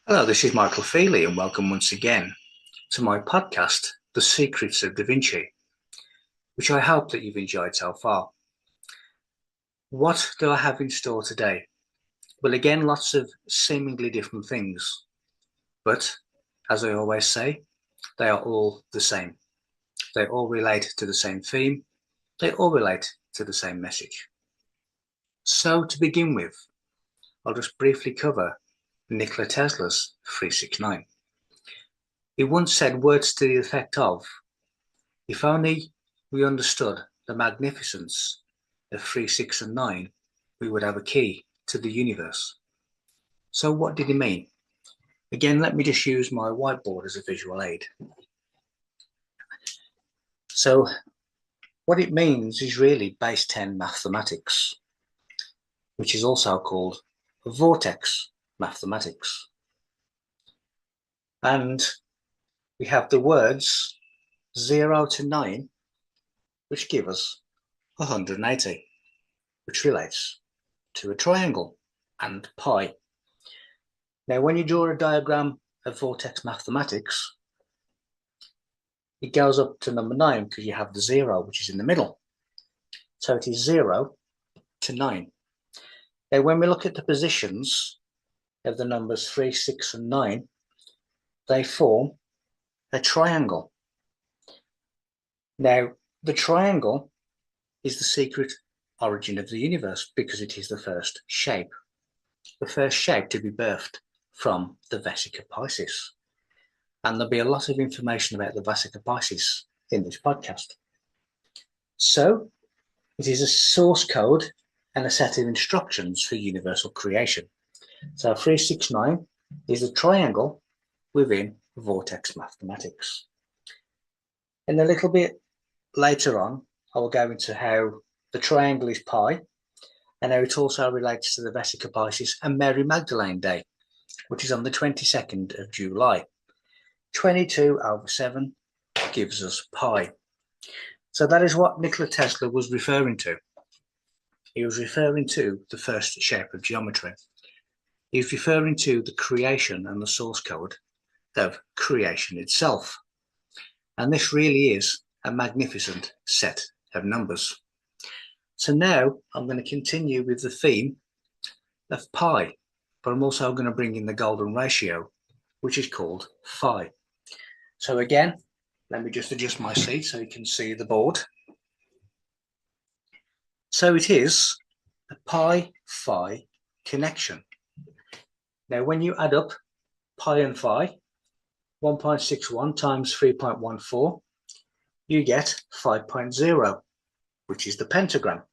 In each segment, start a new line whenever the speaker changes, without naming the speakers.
Hello, this is Michael Feeley, and welcome once again to my podcast, The Secrets of Da Vinci, which I hope that you've enjoyed so far. What do I have in store today? Well, again, lots of seemingly different things, but as I always say, they are all the same. They all relate to the same theme, they all relate to the same message. So, to begin with, I'll just briefly cover Nikola Tesla's 369. He once said words to the effect of, "If only we understood the magnificence of 3, 6, and 9, we would have a key to the universe." So what did he mean? Again, let me just use my whiteboard as a visual aid. So what it means is really base 10 mathematics, which is also called vortex mathematics. And we have the words 0 to 9, which give us 180, which relates to a triangle, and pi. Now, when you draw a diagram of vortex mathematics, it goes up to number 9 because you have the 0, which is in the middle. So it is 0 to 9. Now, when we look at the positions of the numbers 3, 6, and 9, they form a triangle. Now, the triangle is the secret origin of the universe because it is the first shape to be birthed from the Vesica Piscis. And there'll be a lot of information about the Vesica Piscis in this podcast. So it is a source code and a set of instructions for universal creation. So 369 is a triangle within vortex mathematics. And a little bit later on, I will go into how the triangle is pi and how it also relates to the Vesica Piscis and Mary Magdalene Day, which is on the 22nd of July. 22 over 7 gives us pi. So that is what Nikola Tesla was referring to. He was referring to the first shape of geometry. He was referring to the creation and the source code of creation itself. And this really is a magnificent set of numbers. So now I'm going to continue with the theme of pi, but I'm also going to bring in the golden ratio, which is called phi. So again, let me just adjust my seat so you can see the board. So it is a pi-phi connection. Now, when you add up pi and phi, 1.61 times 3.14, you get 5.0, which is the pentagram.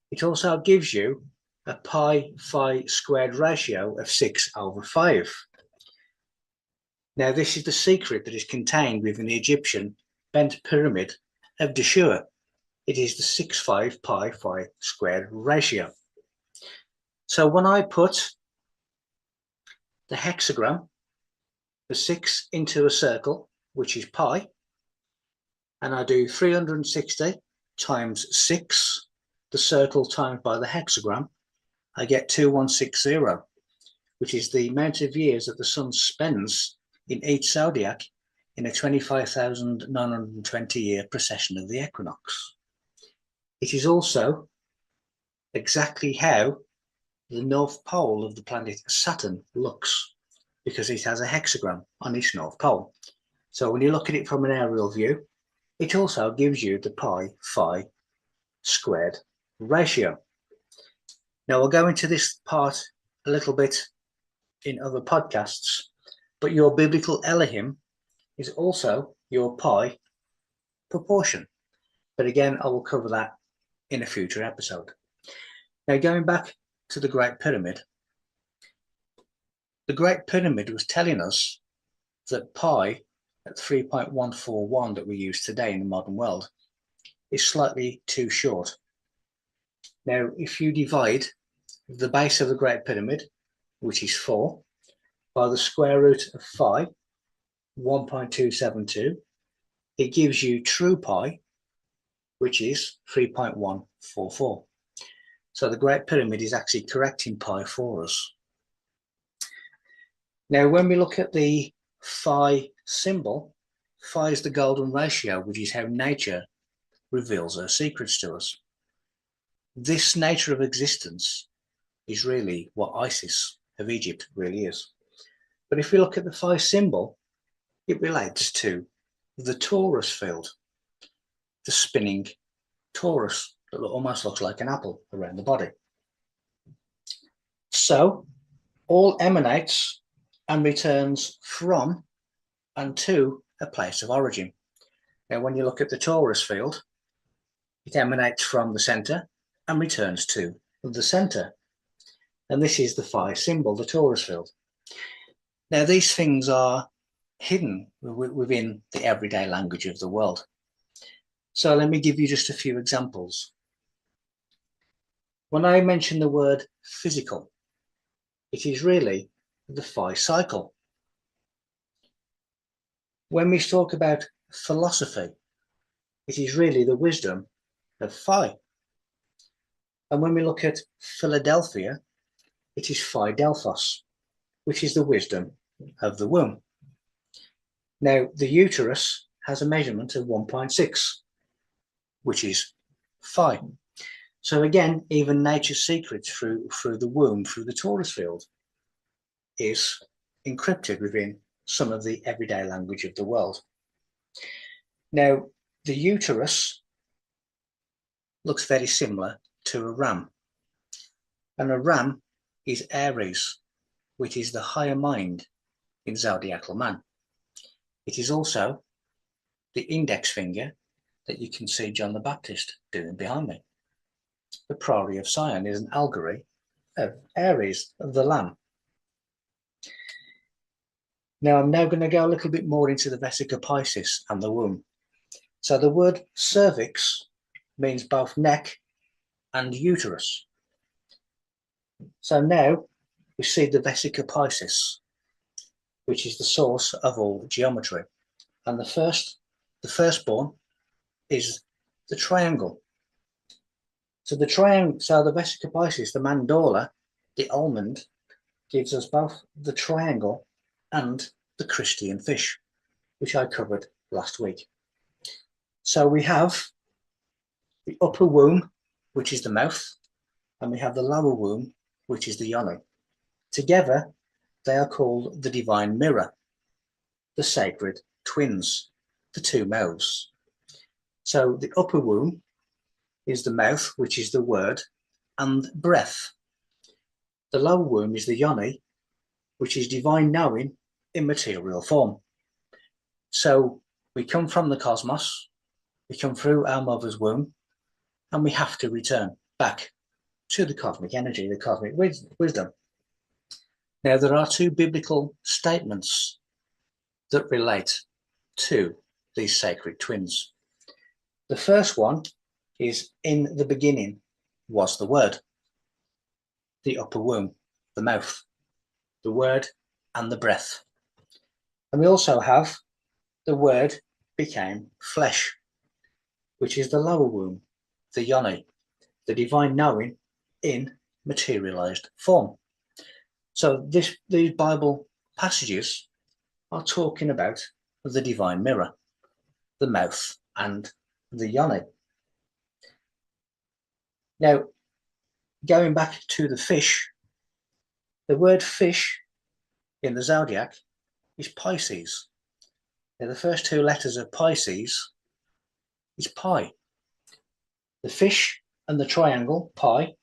It also gives you a pi-phi squared ratio of 6 over 5. Now, this is the secret that is contained within the Egyptian bent pyramid of Deshua. It is the 6-5 pi-phi squared ratio. So when I put the hexagram, the 6 into a circle, which is pi, and I do 360 times 6, the circle times by the hexagram, I get 2160, which is the amount of years that the sun spends in each zodiac in a 25,920-year precession of the equinox. It is also exactly how the north pole of the planet Saturn looks, because it has a hexagram on its north pole. So when you look at it from an aerial view, it also gives you the pi-phi squared ratio. Now, I'll go into this part a little bit in other podcasts, but your biblical Elohim is also your pi proportion. But again, I will cover that in a future episode. Now, going back to the Great Pyramid, the Great Pyramid was telling us that pi at 3.141 that we use today in the modern world is slightly too short. Now, if you divide the base of the Great Pyramid, which is 4, by the square root of phi, 1.272, it gives you true pi, which is 3.144. So the Great Pyramid is actually correcting pi for us. Now, when we look at the phi symbol, phi is the golden ratio, which is how nature reveals her secrets to us. This nature of existence is really what Isis of Egypt really is. But if we look at the phi symbol, it relates to the torus field, the spinning torus that almost looks like an apple around the body. So all emanates and returns from and to a place of origin. Now, when you look at the torus field, it emanates from the center and returns to the center. And this is the phi symbol, the torus field. Now, these things are hidden within the everyday language of the world. So let me give you just a few examples. When I mention the word physical, it is really the phi cycle. When we talk about philosophy, it is really the wisdom of phi. And when we look at Philadelphia, it is phi delphos, which is the wisdom of the womb. Now, the uterus has a measurement of 1.6, which is phi. So again, even nature's secrets through the womb, through the torus field, is encrypted within some of the everyday language of the world. Now, the uterus looks very similar to a ram. And a ram is Aries, which is the higher mind in zodiacal man. It is also the index finger that you can see John the Baptist doing behind me. The Priory of Sion is an allegory of Aries, of the lamb. Now, I'm now going to go a little bit more into the Vesica Piscis and the womb. So the word cervix means both neck and uterus. So now we see the Vesica Piscis, which is the source of all geometry. And the firstborn is the triangle. So the Vesica Piscis, the mandala, the almond, gives us both the triangle and the Christian fish, which I covered last week. So we have the upper womb, which is the mouth, and we have the lower womb, which is the yoni. Together, they are called the divine mirror, the sacred twins, the two mouths. So the upper womb is the mouth, which is the word, and breath. The lower womb is the yoni, which is divine knowing in material form. So we come from the cosmos, we come through our mother's womb, and we have to return back to the cosmic energy, the cosmic wisdom. Now, there are two biblical statements that relate to these sacred twins. The first one is, in the beginning was the word, the upper womb, the mouth, the word and the breath. And we also have the word became flesh, which is the lower womb, the yoni, the divine knowing in materialized form. So these Bible passages are talking about the divine mirror, the mouth and the yoni. Now, going back to the fish, the word fish in the zodiac is Pisces. Now, the first two letters of Pisces is pi. The fish and the triangle, pi,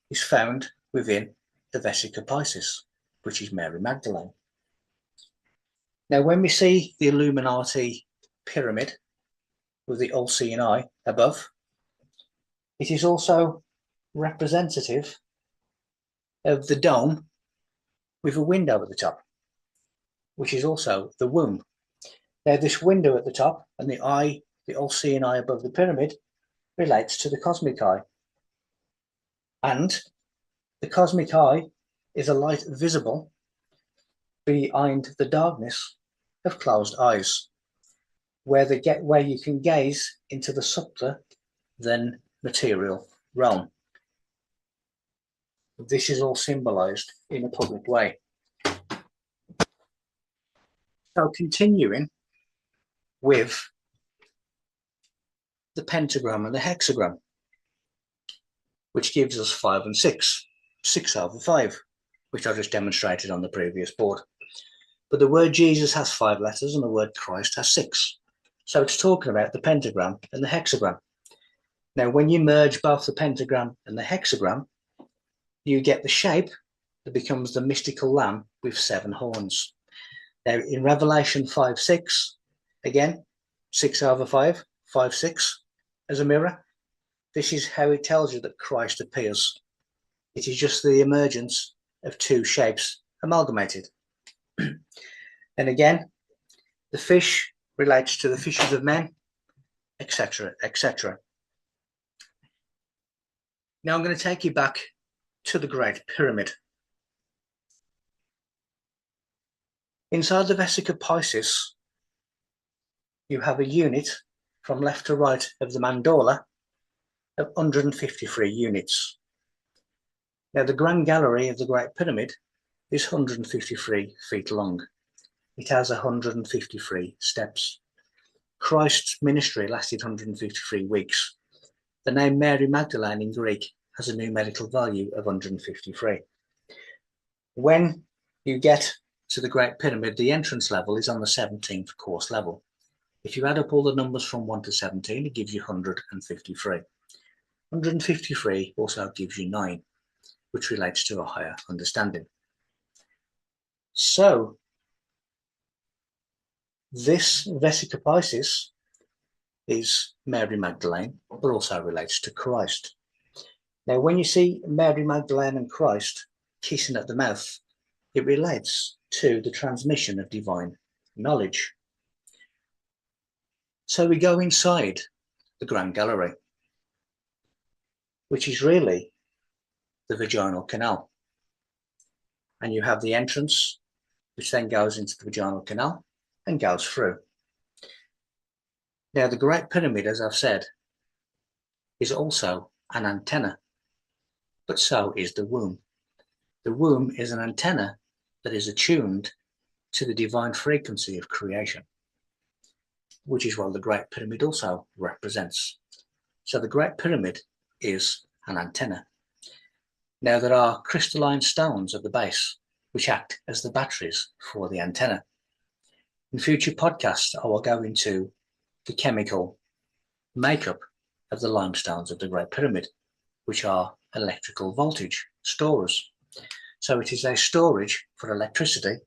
is found within the Vesica Piscis, which is Mary Magdalene. Now, when we see the Illuminati pyramid with the all-seeing eye above, it is also representative of the dome with a window at the top, which is also the womb. Now, this window at the top and the eye, the all-seeing eye above the pyramid, relates to the cosmic eye. And the cosmic eye is a light visible behind the darkness of closed eyes, where you can gaze into the subtler than material realm. This is all symbolized in a public way. So continuing with the pentagram and the hexagram, which gives us 5 and 6, 6 over 5, which I just demonstrated on the previous board. But the word Jesus has 5 letters and the word Christ has 6. So it's talking about the pentagram and the hexagram. Now, when you merge both the pentagram and the hexagram, you get the shape that becomes the mystical lamb with 7 horns. Now, in Revelation 5:6, again, 6 over 5, 5, 6 as a mirror. This is how it tells you that Christ appears. It is just the emergence of 2 shapes amalgamated. And again, the fish relates to the fishes of men, etc., etc. Now I'm going to take you back to the Great Pyramid. Inside the Vesica Piscis, you have a unit from left to right of the mandorla of 153 units. Now, the Grand Gallery of the Great Pyramid is 153 feet long. It has 153 steps. Christ's ministry lasted 153 weeks. The name Mary Magdalene in Greek has a numerical value of 153. When you get to the Great Pyramid, the entrance level is on the 17th course level. If you add up all the numbers from 1 to 17, it gives you 153. 153 also gives you 9, which relates to a higher understanding. So, this Vesica Piscis is Mary Magdalene, but also relates to Christ. Now, when you see Mary Magdalene and Christ kissing at the mouth, it relates to the transmission of divine knowledge. So we go inside the Grand Gallery, which is really the vaginal canal. And you have the entrance, which then goes into the vaginal canal and goes through. Now, the Great Pyramid, as I've said, is also an antenna, but so is the womb. The womb is an antenna that is attuned to the divine frequency of creation, which is what the Great Pyramid also represents. So the Great Pyramid is an antenna. Now, there are crystalline stones at the base, which act as the batteries for the antenna. In future podcasts, I will go into the chemical makeup of the limestones of the Great Pyramid, which are electrical voltage storers. So it is a storage for electricity,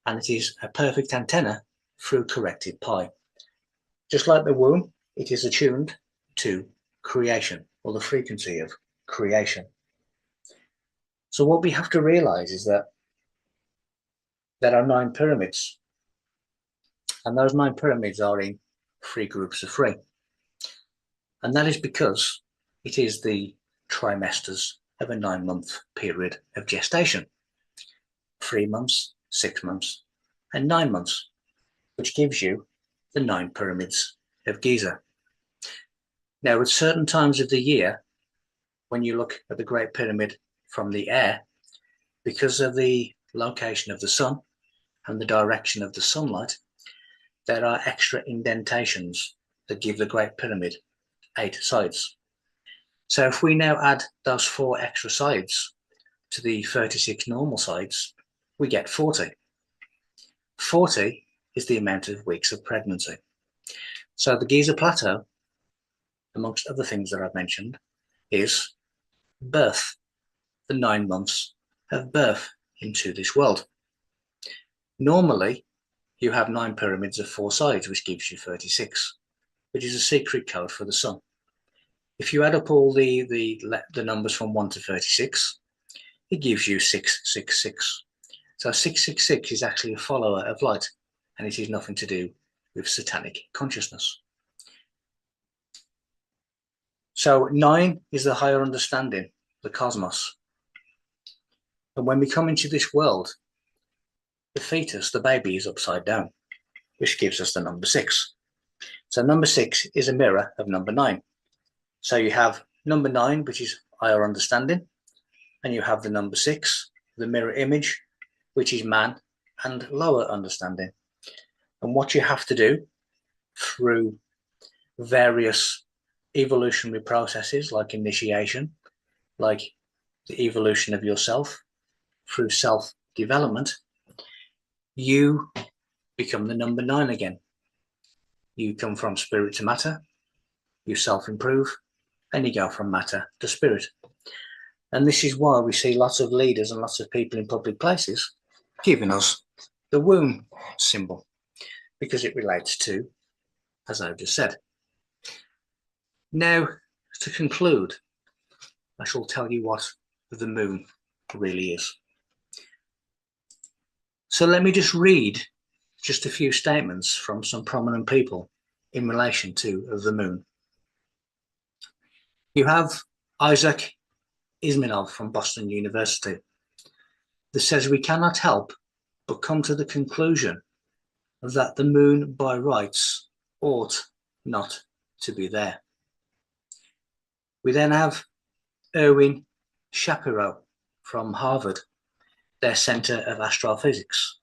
and it is a perfect antenna through corrected pi. Just like the womb, it is attuned to creation, or the frequency of creation. So what we have to realize is that there are 9 pyramids, and those 9 pyramids are in 3 groups of 3. And that is because it is the trimesters of a 9-month period of gestation. 3 months, 6 months, and 9 months, which gives you the 9 pyramids of Giza. Now, at certain times of the year, when you look at the Great Pyramid from the air, because of the location of the sun and the direction of the sunlight, there are extra indentations that give the Great Pyramid 8 sides. So if we now add those 4 extra sides to the 36 normal sides, we get 40. 40 is the amount of weeks of pregnancy. So the Giza Plateau, amongst other things that I've mentioned, is birth, the 9 months of birth into this world. Normally, you have 9 pyramids of 4 sides, which gives you 36, which is a secret code for the sun. If you add up all the numbers from 1 to 36, it gives you 666. So 666 is actually a follower of light, and it is nothing to do with satanic consciousness. So 9 is the higher understanding, the cosmos. And when we come into this world, the fetus, the baby, is upside down, which gives us the number 6. So number 6 is a mirror of number 9. So you have number 9, which is higher understanding, and you have the number 6, the mirror image, which is man and lower understanding. And what you have to do through various evolutionary processes like initiation, like the evolution of yourself, through self-development, you become the number 9 again. You come from spirit to matter, you self-improve, and you go from matter to spirit. And this is why we see lots of leaders and lots of people in public places giving us the womb symbol, because it relates to, as I've just said. Now, to conclude, I shall tell you what the moon really is. So let me just read just a few statements from some prominent people in relation to the moon. You have Isaac Isminov from Boston University that says we cannot help but come to the conclusion that the moon by rights ought not to be there. We then have Erwin Shapiro from Harvard, their Center of Astrophysics,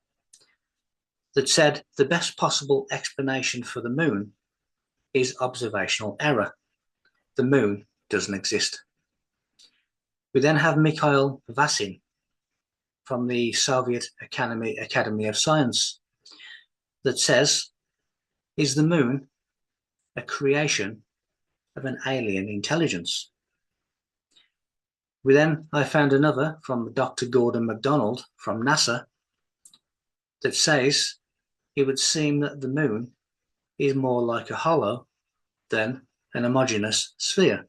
that said the best possible explanation for the moon is observational error. The moon doesn't exist. We then have Mikhail Vasin from the Soviet Academy of Science that says, is the moon a creation of an alien intelligence? I found another from Dr. Gordon MacDonald from NASA that says it would seem that the moon is more like a hollow than an homogeneous sphere.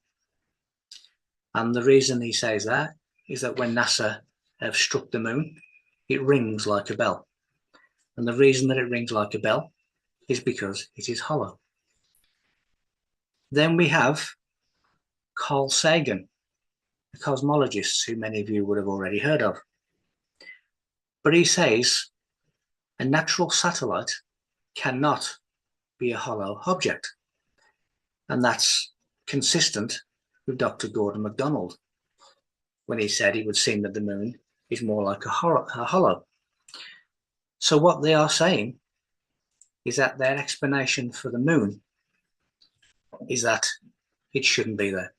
And the reason he says that is that when NASA have struck the moon, it rings like a bell. And the reason that it rings like a bell is because it is hollow. Then we have Carl Sagan, a cosmologist who many of you would have already heard of. But he says a natural satellite cannot be a hollow object. And that's consistent with Dr. Gordon MacDonald when he said it would seem that the moon is more like a hollow. So what they are saying is that their explanation for the moon is that it shouldn't be there.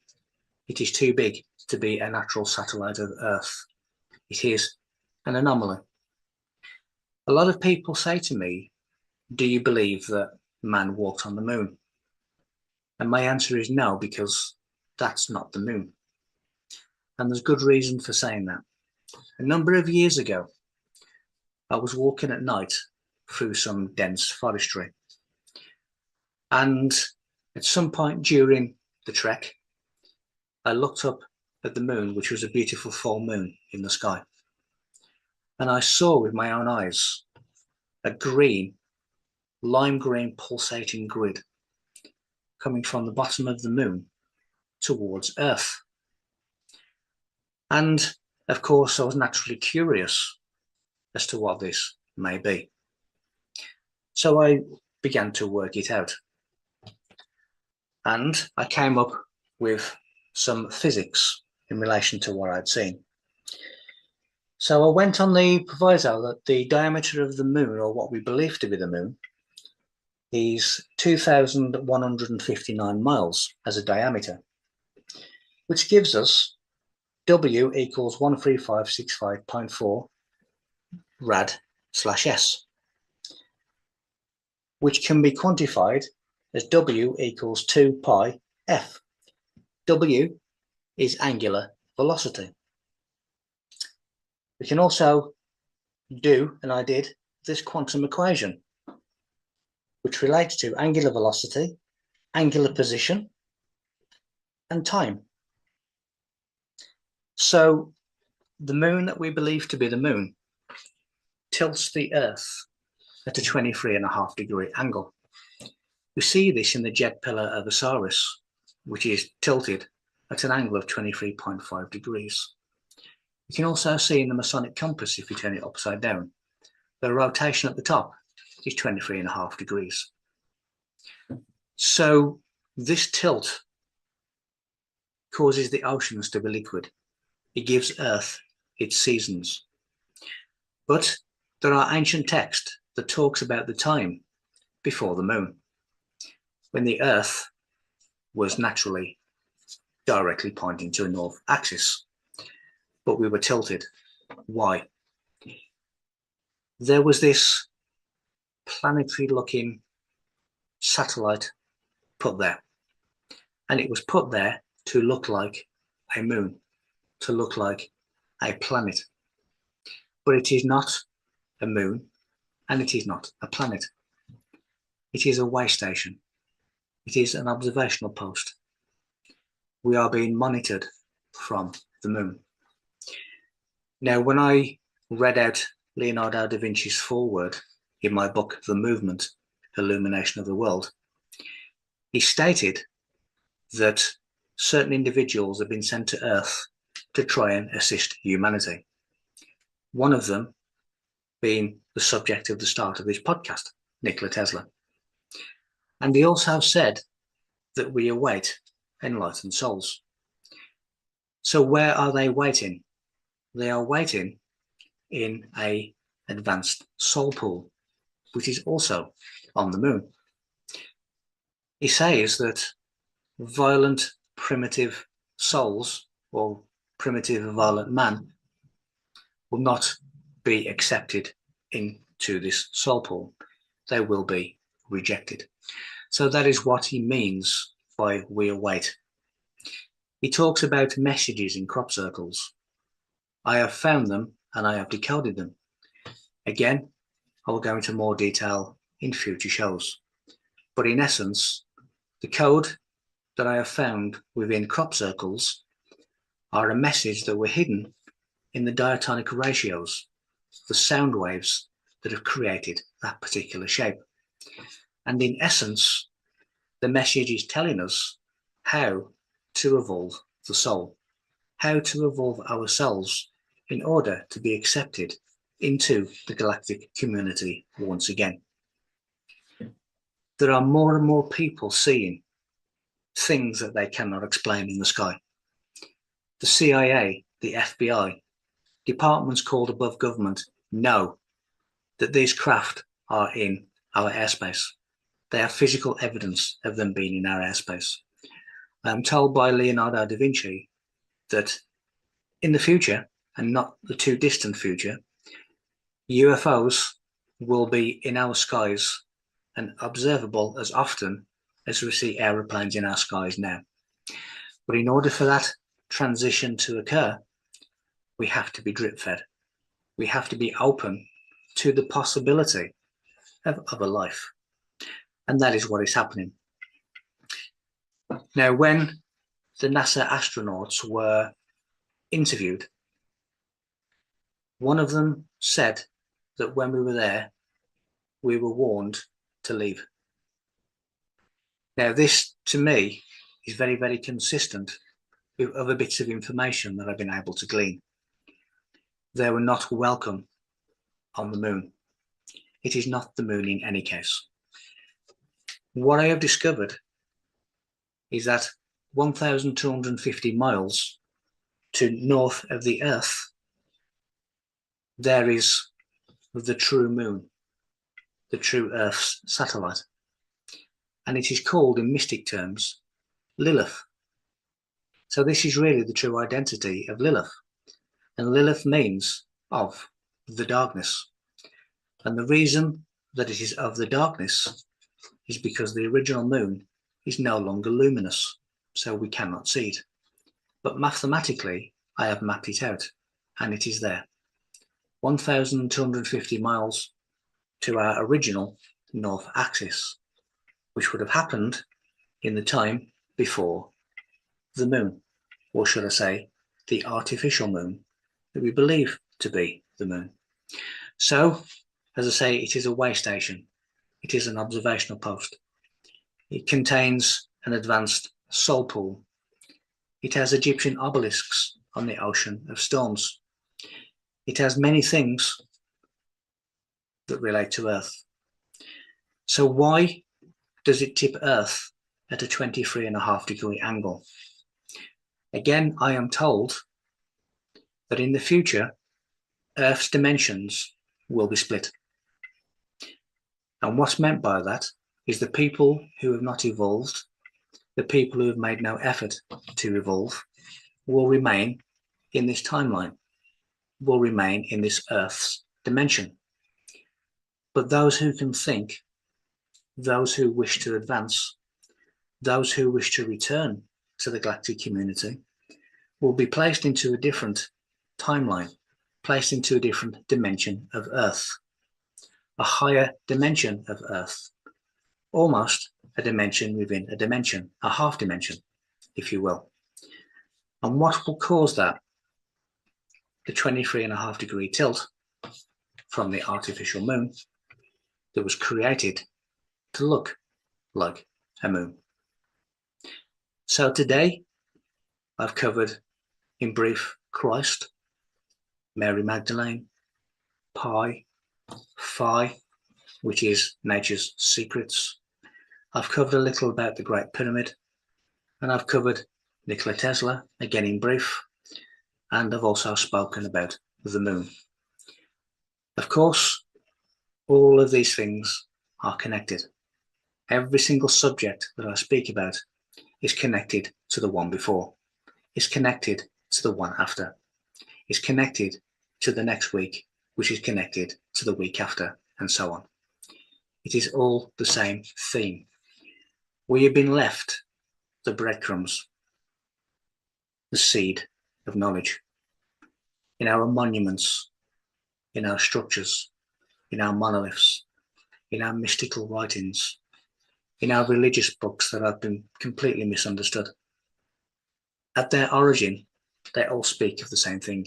It is too big to be a natural satellite of Earth. It is an anomaly. A lot of people say to me, do you believe that man walked on the moon? And my answer is no, because that's not the moon. And there's good reason for saying that. A number of years ago, I was walking at night through some dense forestry. And at some point during the trek, I looked up at the moon, which was a beautiful full moon in the sky. And I saw with my own eyes a lime green pulsating grid coming from the bottom of the moon towards Earth. And of course, I was naturally curious as to what this may be. So I began to work it out. And I came up with some physics in relation to what I'd seen. So I went on the proviso that the diameter of the moon, or what we believe to be the moon, is 2,159 miles as a diameter, which gives us W equals 13565.4 rad/s, which can be quantified as W equals 2 pi f. W is angular velocity. We can also do, and I did, this quantum equation, which relates to angular velocity, angular position, and time. So the moon that we believe to be the moon tilts the Earth at a 23.5 degree angle. We see this in the jet pillar of Osiris, which is tilted at an angle of 23.5 degrees. You can also see in the Masonic compass, if you turn it upside down, the rotation at the top is 23.5 degrees. So this tilt causes the oceans to be liquid. It gives Earth its seasons. But there are ancient texts that talks about the time before the moon, when the Earth was naturally directly pointing to a north axis, but we were tilted. Why? There was this planetary looking satellite put there, and it was put there to look like a moon, to look like a planet, but it is not a moon and it is not a planet. It is a way station. It is an observational post. We are being monitored from the moon. Now, when I read out Leonardo da Vinci's foreword in my book, The Movement, Illumination of the World, he stated that certain individuals have been sent to Earth to try and assist humanity. One of them being the subject of the start of this podcast, Nikola Tesla. And he also said that we await enlightened souls. So where are they waiting? They are waiting in an advanced soul pool, which is also on the moon. He says that violent, primitive souls, or primitive, violent man, will not be accepted into this soul pool. They will be rejected. So that is what he means by we await. He talks about messages in crop circles. I have found them and I have decoded them. Again, I will go into more detail in future shows. But in essence, the code that I have found within crop circles are a message that were hidden in the diatonic ratios, the sound waves that have created that particular shape. And in essence, the message is telling us how to evolve the soul, how to evolve ourselves in order to be accepted into the galactic community once again. There are more and more people seeing things that they cannot explain in the sky. The CIA, the FBI, departments called above government know that these craft are in our airspace. They have physical evidence of them being in our airspace. I'm told by Leonardo da Vinci that in the future, and not the too distant future, UFOs will be in our skies and observable as often as we see aeroplanes in our skies now. But in order for that transition to occur, we have to be drip fed. We have to be open to the possibility of other life. And that is what is happening. Now, when the NASA astronauts were interviewed, one of them said that when we were there, we were warned to leave. Now, this to me is very, very consistent with other bits of information that I've been able to glean. They were not welcome on the moon. It is not the moon in any case. What I have discovered is that 1,250 miles to north of the Earth, there is the true moon, the true Earth's satellite. And it is called, in mystic terms, Lilith. So this is really the true identity of Lilith. And Lilith means of the darkness. And the reason that it is of the darkness is because the original moon is no longer luminous, so we cannot see it. But mathematically, I have mapped it out, and it is there. 1,250 miles to our original north axis, which would have happened in the time before the moon, or should I say, the artificial moon that we believe to be the moon. So, as I say, it is a way station. It is an observational post. It contains an advanced soul pool. It has Egyptian obelisks on the ocean of storms. It has many things that relate to Earth. So why does it tip Earth at a 23.5-degree angle? Again, I am told that in the future, Earth's dimensions will be split. And what's meant by that is the people who have not evolved, the people who have made no effort to evolve, will remain in this timeline, will remain in this Earth's dimension. But those who can think, those who wish to advance, those who wish to return to the galactic community will be placed into a different timeline, placed into a different dimension of Earth, a higher dimension of Earth, almost a dimension within a dimension, a half dimension, if you will. And what will cause that? The 23.5-degree tilt from the artificial moon that was created to look like a moon. So today, I've covered in brief Christ, Mary Magdalene, Pi, Phi, which is nature's secrets. I've covered a little about the Great Pyramid, and I've covered Nikola Tesla, again in brief, and I've also spoken about the moon. Of course, all of these things are connected. Every single subject that I speak about is connected to the one before, is connected to the one after, is connected to the next week, which is connected to the week after, and so on. It is all the same theme. We have been left the breadcrumbs, the seed of knowledge, in our monuments, in our structures, in our monoliths, in our mystical writings, in our religious books that have been completely misunderstood. At their origin, they all speak of the same thing.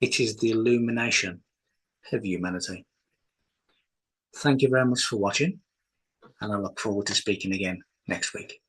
It is the illumination of humanity. Thank you very much for watching, and I look forward to speaking again next week.